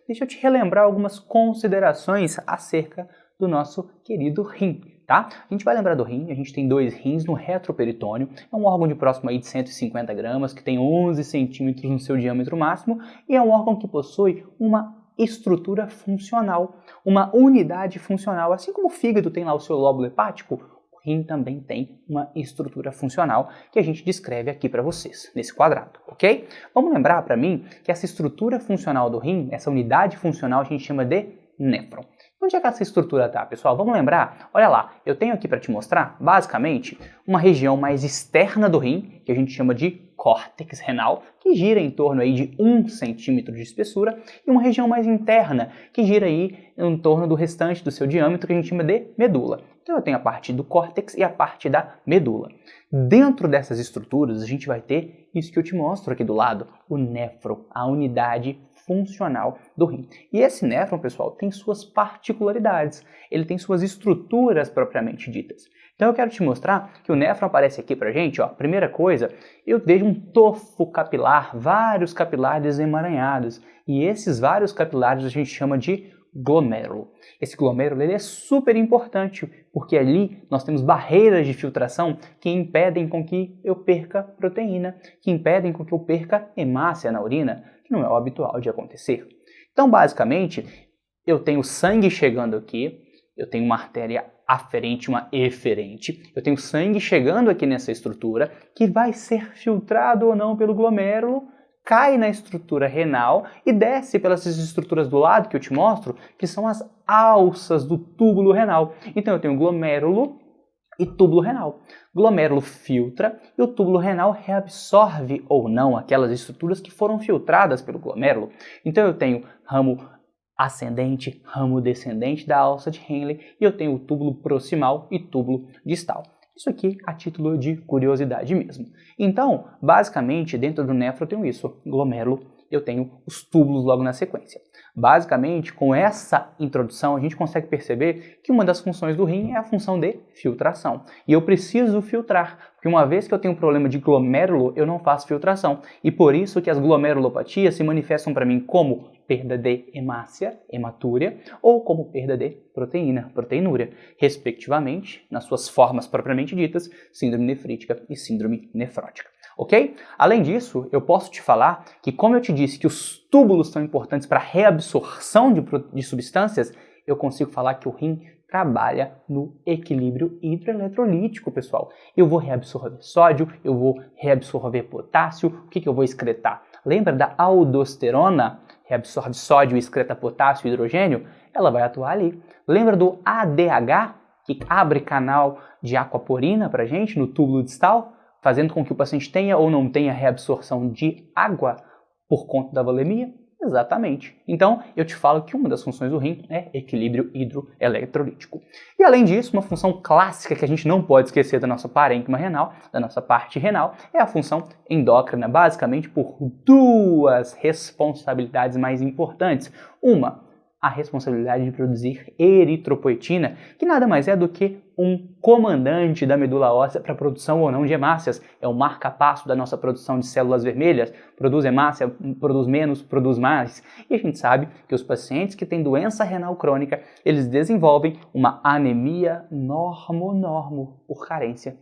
deixa eu te relembrar algumas considerações acerca do nosso querido rim, tá? A gente vai lembrar do rim, a gente tem 2 rins no retroperitônio, é um órgão de próximo aí de 150 gramas, que tem 11 centímetros no seu diâmetro máximo, e é um órgão que possui uma estrutura funcional, uma unidade funcional, assim como o fígado tem lá o seu lóbulo hepático, o rim também tem uma estrutura funcional que a gente descreve aqui para vocês, nesse quadrado, ok? Vamos lembrar para mim que essa estrutura funcional do rim, essa unidade funcional a gente chama de néfron. Onde é que essa estrutura está, pessoal? Vamos lembrar? Olha lá, eu tenho aqui para te mostrar, basicamente, uma região mais externa do rim, que a gente chama de córtex renal, que gira em torno aí de 1 centímetro de espessura, e uma região mais interna, que gira aí em torno do restante do seu diâmetro, que a gente chama de medula. Então eu tenho a parte do córtex e a parte da medula. Dentro dessas estruturas, a gente vai ter isso que eu te mostro aqui do lado, o néfron, a unidade funcional do rim. E esse néfron, pessoal, tem suas particularidades, ele tem suas estruturas propriamente ditas. Então eu quero te mostrar que o néfron aparece aqui pra gente, ó. Primeira coisa, eu vejo um tufo capilar, vários capilares emaranhados, e esses vários capilares a gente chama de glomérulo. Esse glomérulo ele é super importante, porque ali nós temos barreiras de filtração que impedem com que eu perca proteína, que impedem com que eu perca hemácia na urina, que não é o habitual de acontecer. Então, basicamente, eu tenho sangue chegando aqui, eu tenho uma artéria aferente, uma eferente, eu tenho sangue chegando aqui nessa estrutura, que vai ser filtrado ou não pelo glomérulo, cai na estrutura renal e desce pelas estruturas do lado que eu te mostro, que são as alças do túbulo renal. Então eu tenho glomérulo e túbulo renal. Glomérulo filtra e o túbulo renal reabsorve ou não aquelas estruturas que foram filtradas pelo glomérulo. Então eu tenho ramo ascendente, ramo descendente da alça de Henle e eu tenho o túbulo proximal e túbulo distal. Isso aqui a título de curiosidade mesmo. Então, basicamente, dentro do néfron eu tenho isso, glomérulo, eu tenho os túbulos logo na sequência. Basicamente, com essa introdução, a gente consegue perceber que uma das funções do rim é a função de filtração. E eu preciso filtrar, porque uma vez que eu tenho um problema de glomérulo, eu não faço filtração. E por isso que as glomerulopatias se manifestam para mim como perda de hemácia, hematúria, ou como perda de proteína, proteinúria, respectivamente, nas suas formas propriamente ditas, síndrome nefrítica e síndrome nefrótica. Ok? Além disso, eu posso te falar que, como eu te disse que os túbulos são importantes para a reabsorção de substâncias, eu consigo falar que o rim trabalha no equilíbrio hidroeletrolítico, pessoal. Eu vou reabsorver sódio, eu vou reabsorver potássio, o que eu vou excretar? Lembra da aldosterona? Reabsorve sódio, excreta potássio e hidrogênio? Ela vai atuar ali. Lembra do ADH, que abre canal de aquaporina para a gente no túbulo distal? Fazendo com que o paciente tenha ou não tenha reabsorção de água por conta da volemia? Exatamente. Então, eu te falo que uma das funções do rim é equilíbrio hidroeletrolítico. E além disso, uma função clássica que a gente não pode esquecer da nossa parênquima renal, da nossa parte renal, é a função endócrina, basicamente por 2 responsabilidades mais importantes. Uma, a responsabilidade de produzir eritropoetina, que nada mais é do que um comandante da medula óssea para a produção ou não de hemácias. É o marca-passo da nossa produção de células vermelhas. Produz hemácia, produz menos, produz mais. E a gente sabe que os pacientes que têm doença renal crônica, eles desenvolvem uma anemia normo por carência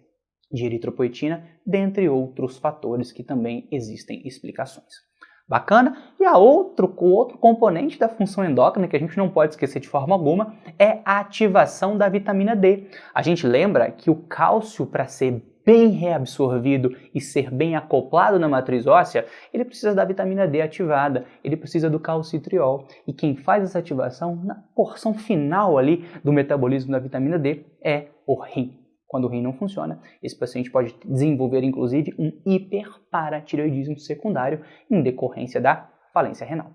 de eritropoetina, dentre outros fatores que também existem explicações. Bacana? E o outro componente da função endócrina que a gente não pode esquecer de forma alguma é a ativação da vitamina D. A gente lembra que o cálcio, para ser bem reabsorvido e ser bem acoplado na matriz óssea, ele precisa da vitamina D ativada, ele precisa do calcitriol. E quem faz essa ativação na porção final ali do metabolismo da vitamina D é o rim. Quando o rim não funciona, esse paciente pode desenvolver, inclusive, um hiperparatireoidismo secundário em decorrência da falência renal.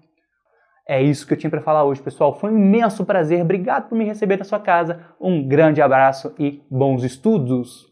É isso que eu tinha para falar hoje, pessoal. Foi um imenso prazer. Obrigado por me receber na sua casa. Um grande abraço e bons estudos!